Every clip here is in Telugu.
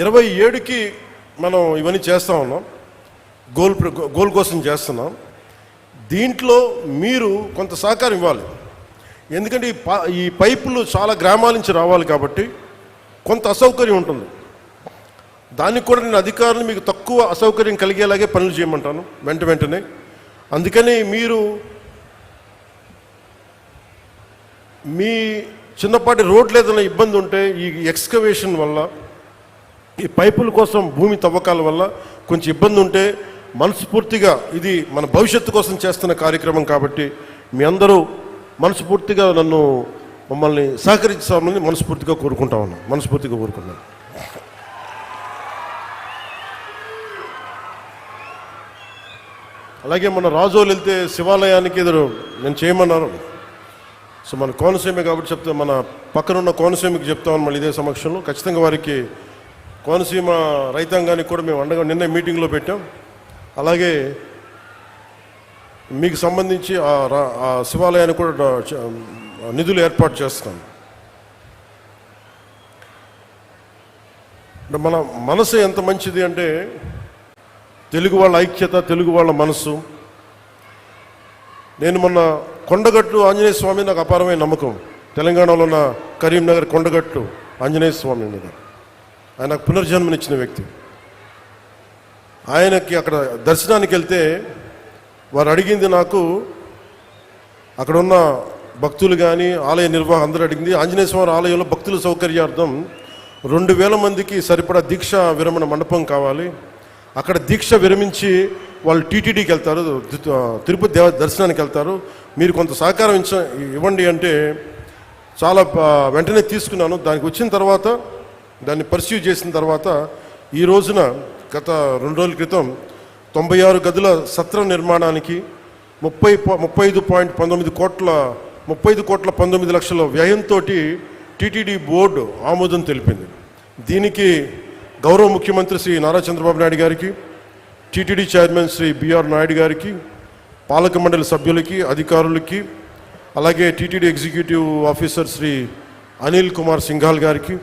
27కి మనం ఇవన్నీ చేస్తూ ఉన్నాం, గోల్ కోసం చేస్తున్నాం. దీంట్లో మీరు కొంత సహకారం ఇవ్వాలి. ఎందుకంటే ఈ పైపులు చాలా గ్రామాల నుంచి రావాలి కాబట్టి కొంత అసౌకర్యం ఉంటుంది. దానికి కూడా నేను అధికారులు మీకు తక్కువ అసౌకర్యం కలిగేలాగే పనులు చేయమంటాను వెంటనే. అందుకని మీరు మీ చిన్నపాటి రోడ్లు ఏదైనా ఇబ్బంది ఉంటే ఈ ఎక్స్కవేషన్ వల్ల, ఈ పైపుల కోసం భూమి తవ్వకాల వల్ల కొంచెం ఇబ్బంది ఉంటే మనస్ఫూర్తిగా ఇది మన భవిష్యత్తు కోసం చేస్తున్న కార్యక్రమం కాబట్టి మీ అందరూ మనస్ఫూర్తిగా మమ్మల్ని సహకరించాలని మనస్ఫూర్తిగా కోరుకుంటున్నాను. అలాగే మన రాజోలు వెళ్తే శివాలయానికి ఎదురు నేను చేయమన్నారు. సో మన కోనసీమ కాబట్టి చెప్తా, మన పక్కనున్న కోనసీమకి చెప్తామని మళ్ళీ ఇదే సమక్షంలో ఖచ్చితంగా వారికి కోనసీమ రైతాంగానికి కూడా మేము అండగా నిన్న మీటింగ్లో పెట్టాం. అలాగే మీకు సంబంధించి ఆ శివాలయానికి కూడా నిధులు ఏర్పాటు చేస్తాం. మన మనసు ఎంత మంచిది అంటే తెలుగు వాళ్ళ ఐక్యత, తెలుగు వాళ్ళ మనసు. నేను మొన్న కొండగట్టు ఆంజనేయ స్వామి నాకు అపారమైన నమ్మకం. తెలంగాణలో ఉన్న కరీంనగర్ కొండగట్టు ఆంజనేయ స్వామి మీద ఆయన నాకు పునర్జన్మనిచ్చిన వ్యక్తి. ఆయనకి అక్కడ దర్శనానికి వెళ్తే వారు అడిగింది, నాకు అక్కడ ఉన్న భక్తులు కానీ ఆలయ నిర్వాహకులు అందరూ అడిగింది, ఆంజనేయ స్వామి ఆలయంలో భక్తుల సౌకర్యార్థం 2000 మందికి సరిపడా దీక్ష విరమణ మండపం కావాలి. అక్కడ దీక్ష విరమించి వాళ్ళు టీటీడీకి వెళ్తారు, తిరుపతి దర్శనానికి వెళ్తారు, మీరు కొంత సహకారం ఇవ్వండి అంటే చాలా వెంటనే తీసుకున్నాను. దానికి వచ్చిన తర్వాత దాన్ని పర్స్యూ చేసిన తర్వాత ఈ రోజున గత 2 రోజుల క్రితం 96 గదుల సత్రం నిర్మాణానికి 35 కోట్ల 19 లక్షల వ్యయంతో టీటీడీ బోర్డు ఆమోదం తెలిపింది. దీనికి గౌరవ ముఖ్యమంత్రి శ్రీ నారా చంద్రబాబు నాయుడు గారికి, TTD chairman Shri BR Naidu గారికి, పాలక మండలి సభ్యులకి, అధికారులకి, అలాగే TTD executive officer Shri Anil Kumar Singhal గారికి,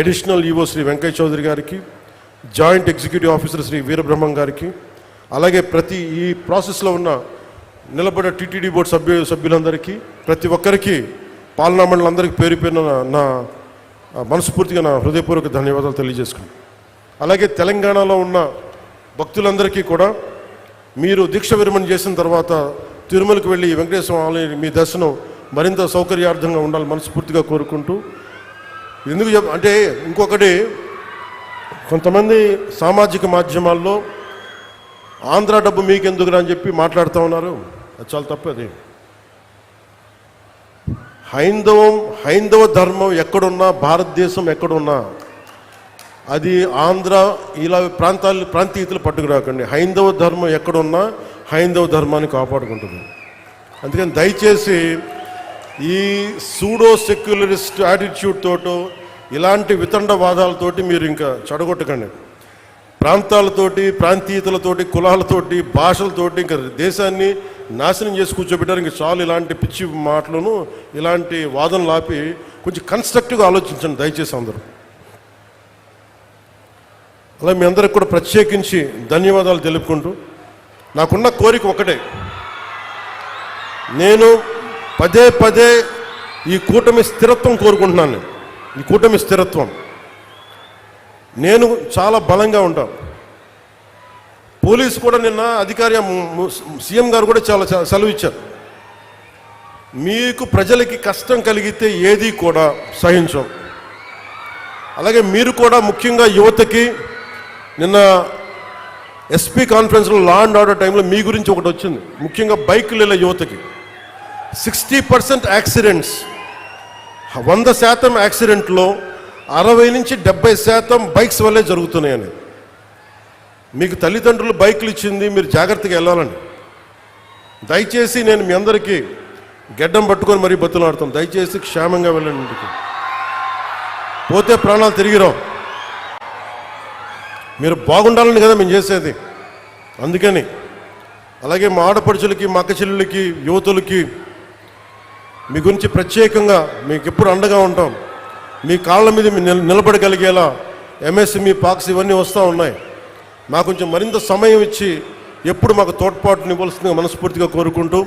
అడిషనల్ ఈవో శ్రీ వెంకయ్య చౌదరి గారికి, joint executive officer Shri Veerabrahmam గారికి, అలాగే ప్రతి ఈ ప్రాసెస్లో ఉన్న నిలబడ్డ టీటీడీ బోర్డు సభ్యులందరికీ, ప్రతి ఒక్కరికి, పాలనా మండలందరికీ పేరు పేరున నా మనస్ఫూర్తిగా నా హృదయపూర్వక ధన్యవాదాలు తెలియజేసుకున్నాను. అలాగే తెలంగాణలో ఉన్న భక్తులందరికీ కూడా మీరు దీక్ష విరమణ చేసిన తర్వాత తిరుమలకు వెళ్ళి వెంకటేశ్వర ఆలయం మీ దర్శనం మరింత సౌకర్యార్థంగా ఉండాలని మనస్ఫూర్తిగా కోరుకుంటూ, ఎందుకు అంటే ఇంకొకటి, కొంతమంది సామాజిక మాధ్యమాల్లో ఆంధ్ర డబ్బు మీకెందుకురా అని చెప్పి మాట్లాడుతూ ఉన్నారు. అది చాలా తప్పది. హైందవ ధర్మం ఎక్కడున్నా, భారతదేశం ఎక్కడున్నా, అది ఆంధ్ర ఇలా ప్రాంతీయతలు పట్టుకురాకండి. హైందవ ధర్మం ఎక్కడున్నా హైందవ ధర్మాన్ని కాపాడుకుంటుంది. అందుకని దయచేసి ఈ సూడో సెక్యులరిస్ట్ యాటిట్యూడ్ తోటో ఇలాంటి వితండవాదాలతోటి మీరు ఇంకా చెడగొట్టకండి. ప్రాంతాలతోటి, ప్రాంతీయతలతోటి, కులాలతోటి, భాషలతోటి ఇంకా దేశాన్ని నాశనం చేసి కూర్చోబెట్టారు. ఇంకా చాలు ఇలాంటి పిచ్చి మాటలను, ఇలాంటి వాదనలు ఆపి కొంచెం కన్స్ట్రక్టివ్గా ఆలోచించండి దయచేసి అందరూ. అలా మీ అందరికి కూడా ప్రత్యేకించి ధన్యవాదాలు తెలుపుకుంటూ, నాకున్న కోరిక ఒకటే, నేను పదే ఈ కూటమి స్థిరత్వం కోరుకుంటున్నాను. ఈ కూటమి స్థిరత్వం, నేను చాలా బలంగా ఉంటాను. పోలీసు కూడా నిన్న అధికారి సీఎం గారు కూడా చాలా సెలవు ఇచ్చారు. మీకు ప్రజలకి కష్టం కలిగితే ఏది కూడా సహించం. అలాగే మీరు కూడా ముఖ్యంగా యువతకి, నిన్న ఎస్పీ కాన్ఫరెన్స్లో లా అండ్ ఆర్డర్ టైంలో మీ గురించి ఒకటి వచ్చింది. ముఖ్యంగా బైకుల యువతకి 60% యాక్సిడెంట్స్, 100% యాక్సిడెంట్లో 60 నుంచి 70% బైక్స్ వల్లే జరుగుతున్నాయని. మీకు తల్లిదండ్రులు బైకులు ఇచ్చింది, మీరు జాగ్రత్తగా వెళ్ళాలండి. దయచేసి నేను మీ అందరికీ గెడ్డం పట్టుకొని మరీ బతులాడుతాను, దయచేసి క్షేమంగా వెళ్ళండి ఇంటికి. పోతే ప్రాణాలు తిరిగిరావు. మీరు బాగుండాలని కదా మేము చేసేది. అందుకని అలాగే మా ఆడపడుచులకి, మా అక్క చెల్లెలకి, యువతులకి మీ గురించి ప్రత్యేకంగా మీకు ఎప్పుడు అండగా ఉంటాం. మీ కాళ్ళ మీద నిలబడగలిగేలా ఎంఎస్ఎంఈ పాక్స్ ఇవన్నీ వస్తూ ఉన్నాయి. మాకు కొంచెం మరింత సమయం ఇచ్చి ఎప్పుడు మాకు తోడ్పాటుని ఇవ్వాల్సిందిగా మనస్ఫూర్తిగా కోరుకుంటూ